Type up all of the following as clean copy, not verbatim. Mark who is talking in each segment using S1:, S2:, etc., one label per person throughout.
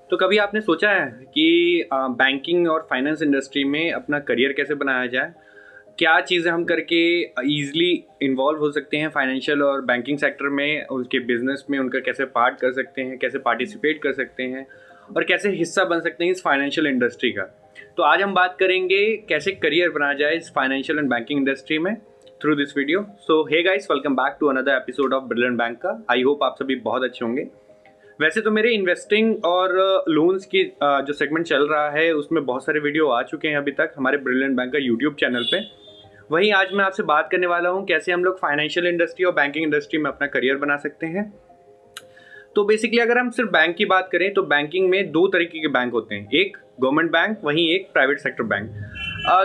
S1: तो कभी आपने सोचा है कि बैंकिंग और फाइनेंस इंडस्ट्री में अपना करियर कैसे बनाया जाए? क्या चीज़ें हम करके ईज़िली इन्वॉल्व हो सकते हैं फाइनेंशियल और बैंकिंग सेक्टर में, उनके बिज़नेस में उनका कैसे पार्ट कर सकते हैं, कैसे पार्टिसिपेट कर सकते हैं और कैसे हिस्सा बन सकते हैं इस फाइनेंशियल इंडस्ट्री का। तो आज हम बात करेंगे कैसे करियर बनाया जाए इस फाइनेंशियल एंड बैंकिंग इंडस्ट्री में through this video. So hey guys, welcome back to another episode of Brilliant Bank का। आई होप आप सभी बहुत अच्छे होंगे। वैसे तो मेरे इन्वेस्टिंग और लोन्स की जो सेगमेंट चल रहा है उसमें बहुत सारे वीडियो आ चुके हैं अभी तक हमारे ब्रिलियंट बैंक का यूट्यूब चैनल पे। वहीं आज मैं आपसे बात करने वाला हूँ कैसे हम लोग फाइनेंशियल इंडस्ट्री और बैंकिंग इंडस्ट्री में अपना करियर बना सकते हैं। तो बेसिकली अगर हम सिर्फ बैंक की बात करें तो बैंकिंग में दो तरीके के बैंक होते हैं, एक गवर्नमेंट बैंक, वहीं एक प्राइवेट सेक्टर बैंक।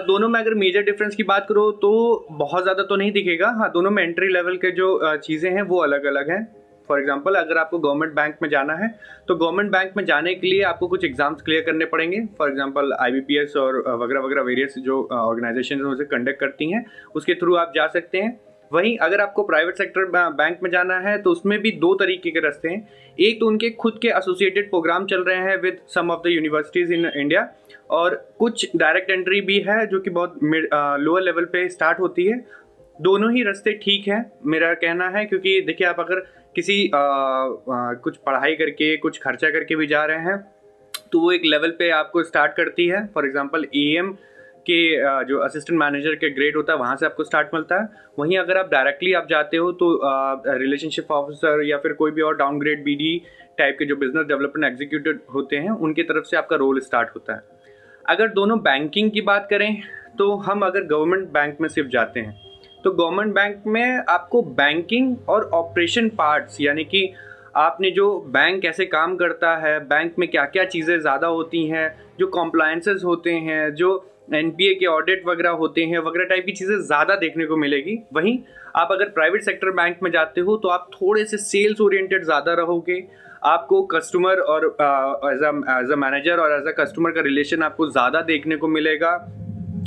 S1: दोनों में अगर मेजर डिफरेंस की बात करो तो बहुत ज़्यादा तो नहीं दिखेगा। हाँ, दोनों में एंट्री लेवल के जो चीज़ें हैं वो अलग अलग हैं। फॉर एग्जाम्पल, अगर आपको गवर्नमेंट बैंक में जाना है तो गवर्नमेंट बैंक में जाने के लिए आपको कुछ एग्जाम्स क्लियर करने पड़ेंगे। फॉर एग्जाम्पल IBPS और वगैरह वगैरह वेरियस जो ऑर्गेनाइजेशन उसे कंडक्ट करती हैं, उसके थ्रू आप जा सकते हैं। वहीं अगर आपको प्राइवेट सेक्टर बैंक में जाना है तो उसमें भी दो तरीके के रास्ते हैं। एक तो उनके खुद के एसोसिएटेड प्रोग्राम चल रहे हैं with some of the universities in India, और कुछ डायरेक्ट एंट्री भी है जो कि बहुत लोअर लेवल पे स्टार्ट होती है। दोनों ही रास्ते ठीक है मेरा कहना है, क्योंकि देखिए आप अगर किसी कुछ पढ़ाई करके कुछ खर्चा करके भी जा रहे हैं तो वो एक लेवल पे आपको स्टार्ट करती है। फॉर एग्जांपल AM के जो असिस्टेंट मैनेजर के ग्रेड होता है वहाँ से आपको स्टार्ट मिलता है। वहीं अगर आप डायरेक्टली आप जाते हो तो रिलेशनशिप ऑफिसर या फिर कोई भी और डाउनग्रेड BD टाइप के जो बिजनेस डेवलपमेंट एग्जीक्यूटिव होते हैं उनकी तरफ से आपका रोल स्टार्ट होता है। अगर दोनों बैंकिंग की बात करें तो हम अगर गवर्नमेंट बैंक में सिर्फ जाते हैं तो गवर्नमेंट बैंक में आपको बैंकिंग और ऑपरेशन पार्ट्स, यानी कि आपने जो बैंक कैसे काम करता है, बैंक में क्या क्या चीज़ें ज़्यादा होती हैं, जो कॉम्प्लायंसेस होते हैं, जो NPA के ऑडिट वगैरह होते हैं, वगैरह टाइप की चीज़ें ज़्यादा देखने को मिलेगी। वहीं आप अगर प्राइवेट सेक्टर बैंक में जाते हो तो आप थोड़े से सेल्स ओरिएंटेड ज़्यादा रहोगे। आपको कस्टमर और एज अ मैनेजर और एज अ कस्टमर का रिलेशन आपको ज़्यादा देखने को मिलेगा।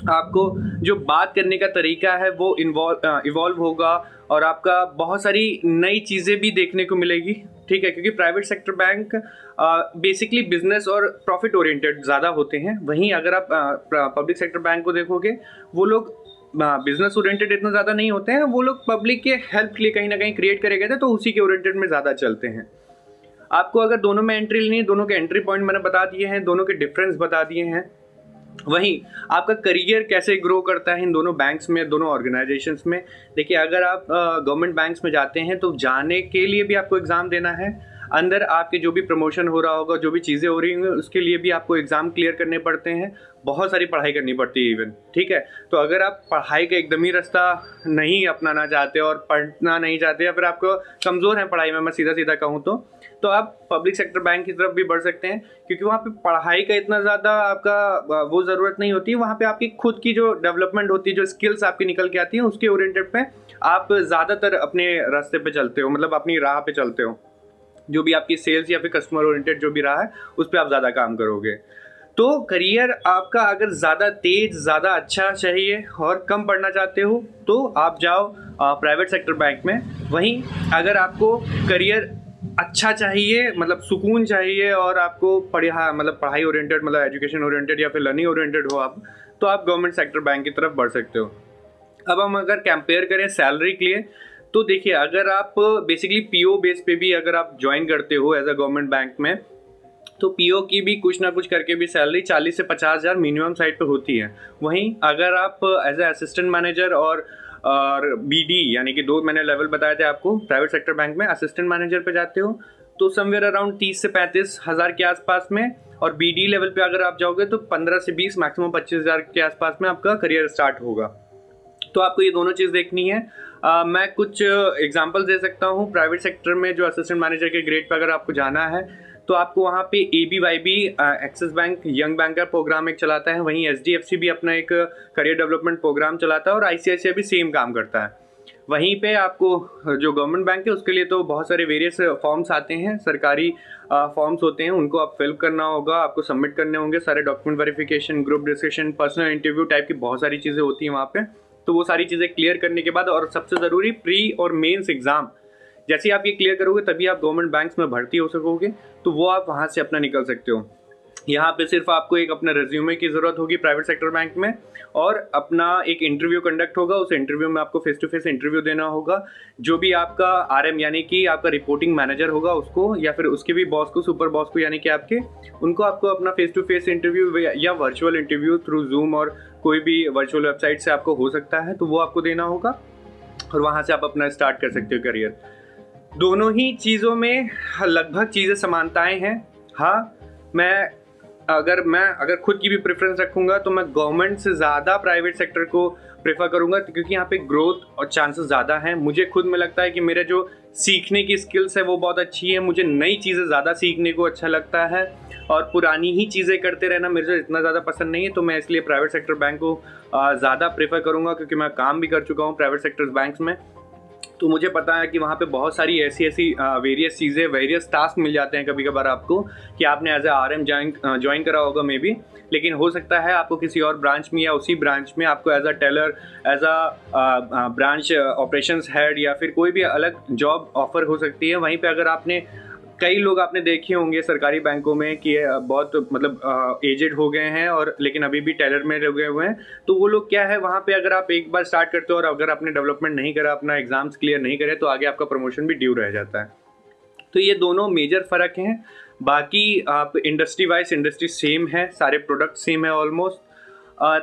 S1: आपको जो बात करने का तरीका है वो इवॉल्व होगा और आपका बहुत सारी नई चीज़ें भी देखने को मिलेगी। ठीक है, क्योंकि private sector bank basically business और प्रॉफिट ओरिएंटेड ज़्यादा होते हैं। वहीं अगर आप पब्लिक सेक्टर बैंक को देखोगे वो लोग बिजनेस ओरिएंटेड इतना ज़्यादा नहीं होते हैं। वो लोग पब्लिक के हेल्प के लिए कहीं ना कहीं क्रिएट करे गए थे तो उसी के ओरिएंटेड में ज़्यादा चलते हैं। आपको अगर दोनों में एंट्री लेनी है, दोनों के एंट्री पॉइंट मैंने बता दिए हैं, दोनों के डिफरेंस बता दिए हैं। वहीं आपका करियर कैसे ग्रो करता है इन दोनों बैंक्स में, दोनों ऑर्गेनाइजेशंस में। देखिए, अगर आप गवर्नमेंट बैंक्स में जाते हैं तो जाने के लिए भी आपको एग्ज़ाम देना है। अंदर आपके जो भी प्रमोशन हो रहा होगा, जो भी चीज़ें हो रही होंगी, उसके लिए भी आपको एग्ज़ाम क्लियर करने पड़ते हैं। बहुत सारी पढ़ाई करनी पड़ती है इवन। ठीक है, तो अगर आप पढ़ाई का एकदम ही रास्ता नहीं अपनाना चाहते और पढ़ना नहीं चाहते या फिर आपको कमज़ोर हैं पढ़ाई में, मैं सीधा सीधा कहूँ तो आप पब्लिक सेक्टर बैंक की तरफ भी बढ़ सकते हैं, क्योंकि वहाँ पे पढ़ाई का इतना ज़्यादा आपका वो ज़रूरत नहीं होती। वहाँ पे आपकी खुद की जो डेवलपमेंट होती है, जो स्किल्स आपकी निकल के आती हैं, उसके ओरिएंटेड पे आप ज़्यादातर अपने रास्ते पे चलते हो, मतलब अपनी राह पे चलते हो। जो भी आपकी सेल्स या फिर कस्टमर ओरिएंटेड जो भी रहा है उस पर आप ज़्यादा काम करोगे। तो करियर आपका अगर ज़्यादा तेज, ज़्यादा अच्छा चाहिए और कम पढ़ना चाहते हो तो आप जाओ प्राइवेट सेक्टर बैंक में। वहीं अगर आपको करियर अच्छा चाहिए, मतलब सुकून चाहिए और आपको पढ़ाई ओरिएंटेड, मतलब एजुकेशन ओरिएंटेड या फिर लर्निंग ओरिएंटेड हो आप, तो आप गवर्नमेंट सेक्टर बैंक की तरफ बढ़ सकते हो। अब हम अगर कंपेयर करें सैलरी के लिए तो देखिए, अगर आप बेसिकली PO बेस पे भी अगर आप ज्वाइन करते हो एज अ गवर्नमेंट बैंक में तो PO की भी कुछ ना कुछ करके भी सैलरी 40 से 50 हज़ार मिनिमम साइड पे होती है। वहीं अगर आप एज अ असिस्टेंट मैनेजर और BD, यानी कि दो मैंने लेवल बताए थे आपको, प्राइवेट सेक्टर बैंक में असिस्टेंट मैनेजर पे जाते हो तो समवेयर अराउंड 30 से 35 हज़ार के आसपास में, और BD लेवल पे अगर आप जाओगे तो 15 से 20 मैक्सिमम 25 हज़ार के आसपास में आपका करियर स्टार्ट होगा। तो आपको ये दोनों चीज़ देखनी है। मैं कुछ एग्जांपल दे सकता हूँ। प्राइवेट सेक्टर में जो असिस्टेंट मैनेजर के ग्रेड पे अगर आपको जाना है तो आपको वहाँ पे ABYB Axis bank young banker programme एक चलाता है। वहीं SDFC भी अपना एक करियर डेवलपमेंट प्रोग्राम चलाता है और ICICI भी सेम काम करता है। वहीं पे आपको जो गवर्नमेंट बैंक है उसके लिए तो बहुत सारे वेरियस फॉर्म्स आते हैं, सरकारी फॉर्म्स होते हैं, उनको आप फिल करना होगा, आपको सबमिट करने होंगे सारे document verification, group discussion, personal interview type की बहुत सारी चीज़ें होती हैं वहाँ पे। तो वो सारी चीज़ें क्लियर करने के बाद, और सबसे ज़रूरी प्री और मेंस एग्ज़ाम जैसे ही आप ये क्लियर करोगे तभी आप गवर्नमेंट बैंक्स में भर्ती हो सकोगे, तो वो आप वहाँ से अपना निकल सकते हो। यहाँ पे सिर्फ आपको एक अपना रेज्यूमे की ज़रूरत होगी प्राइवेट सेक्टर बैंक में, और अपना एक इंटरव्यू कंडक्ट होगा। उस इंटरव्यू में आपको फेस टू फेस इंटरव्यू देना होगा। जो भी आपका आरएम यानी कि आपका रिपोर्टिंग मैनेजर होगा उसको, या फिर उसके भी बॉस को, सुपर बॉस को यानी कि आपके, उनको आपको अपना फेस टू फेस इंटरव्यू या वर्चुअल इंटरव्यू थ्रू जूम और कोई भी वर्चुअल वेबसाइट से आपको हो सकता है, तो वो आपको देना होगा और वहाँ से आप अपना स्टार्ट कर सकते हो करियर। दोनों ही चीज़ों में लगभग चीज़ें समानताएं हैं। हाँ, मैं अगर खुद की भी प्रेफरेंस रखूंगा तो मैं गवर्नमेंट से ज़्यादा प्राइवेट सेक्टर को प्रेफर करूंगा, क्योंकि यहाँ पे ग्रोथ और चांसेस ज़्यादा हैं। मुझे खुद में लगता है कि मेरे जो सीखने की स्किल्स है वो बहुत अच्छी है। मुझे नई चीज़ें ज़्यादा सीखने को अच्छा लगता है, और पुरानी ही चीज़ें करते रहना मेरे से इतना ज़्यादा पसंद नहीं है। तो मैं इसलिए प्राइवेट सेक्टर बैंक को ज़्यादा प्रेफर करूँगा, क्योंकि मैं काम भी कर चुका हूँ प्राइवेट सेक्टर बैंक्स में। तो मुझे पता है कि वहाँ पे बहुत सारी ऐसी वेरियस चीज़ें, वेरियस टास्क मिल जाते हैं कभी कभार आपको, कि आपने एज ए आरएम ज्वाइन करा होगा मे बी, लेकिन हो सकता है आपको किसी और ब्रांच में या उसी ब्रांच में आपको as a teller, as a branch operations head या फिर कोई भी अलग जॉब ऑफर हो सकती है। वहीं पे अगर आपने, कई लोग आपने देखे होंगे सरकारी बैंकों में कि बहुत मतलब एजेड हो गए हैं और लेकिन अभी भी टेलर में लगे हुए हैं, तो वो लोग क्या है, वहाँ पे अगर आप एक बार स्टार्ट करते हो और अगर आपने डेवलपमेंट नहीं करा, अपना एग्जाम्स क्लियर नहीं करे, तो आगे आपका प्रमोशन भी ड्यू रह जाता है। तो ये दोनों मेजर फ़र्क हैं। बाकी आप इंडस्ट्री वाइज इंडस्ट्री सेम है, सारे प्रोडक्ट सेम है ऑलमोस्ट।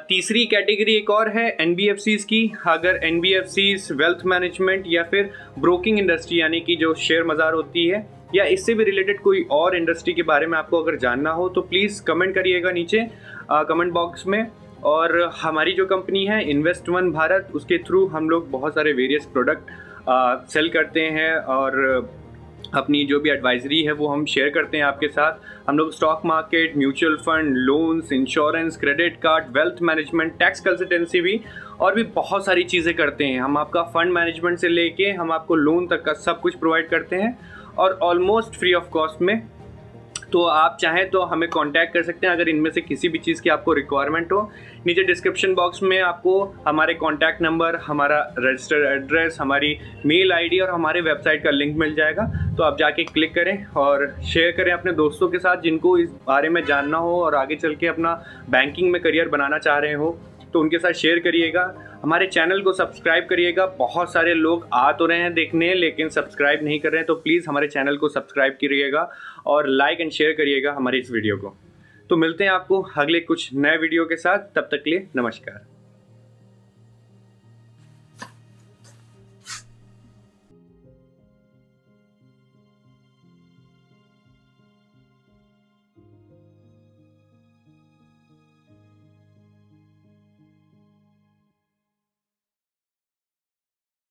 S1: तीसरी कैटेगरी एक और है एनबीएफसीज़ की। अगर एनबीएफसीज़ वेल्थ मैनेजमेंट या फिर ब्रोकिंग इंडस्ट्री यानी कि जो शेयर बाज़ार होती है, या इससे भी रिलेटेड कोई और इंडस्ट्री के बारे में आपको अगर जानना हो तो प्लीज़ कमेंट करिएगा नीचे कमेंट बॉक्स में। और हमारी जो कंपनी है इन्वेस्ट वन भारत, उसके थ्रू हम लोग बहुत सारे वेरियस प्रोडक्ट सेल करते हैं, और अपनी जो भी एडवाइजरी है वो हम शेयर करते हैं आपके साथ। हम लोग stock market, mutual fund, loans, insurance, credit card, wealth management, tax consultancy भी, और भी बहुत सारी चीज़ें करते हैं। हम आपका फंड मैनेजमेंट से लेके हम आपको लोन तक का सब कुछ प्रोवाइड करते हैं, और ऑलमोस्ट फ्री ऑफ कॉस्ट में। तो आप चाहें तो हमें कांटेक्ट कर सकते हैं अगर इनमें से किसी भी चीज़ की आपको रिक्वायरमेंट हो। नीचे डिस्क्रिप्शन बॉक्स में आपको हमारे कांटेक्ट नंबर, हमारा रजिस्टर्ड एड्रेस, हमारी मेल आईडी और हमारे वेबसाइट का लिंक मिल जाएगा। तो आप जाके क्लिक करें और शेयर करें अपने दोस्तों के साथ जिनको इस बारे में जानना हो और आगे चल के अपना बैंकिंग में करियर बनाना चाह रहे हो, तो उनके साथ शेयर करिएगा। हमारे चैनल को सब्सक्राइब करिएगा। बहुत सारे लोग आ तो रहे हैं देखने लेकिन सब्सक्राइब नहीं कर रहे हैं, तो प्लीज़ हमारे चैनल को सब्सक्राइब करिएगा और लाइक एंड शेयर करिएगा हमारे इस वीडियो को। तो मिलते हैं आपको अगले कुछ नए वीडियो के साथ, तब तक के लिए नमस्कार।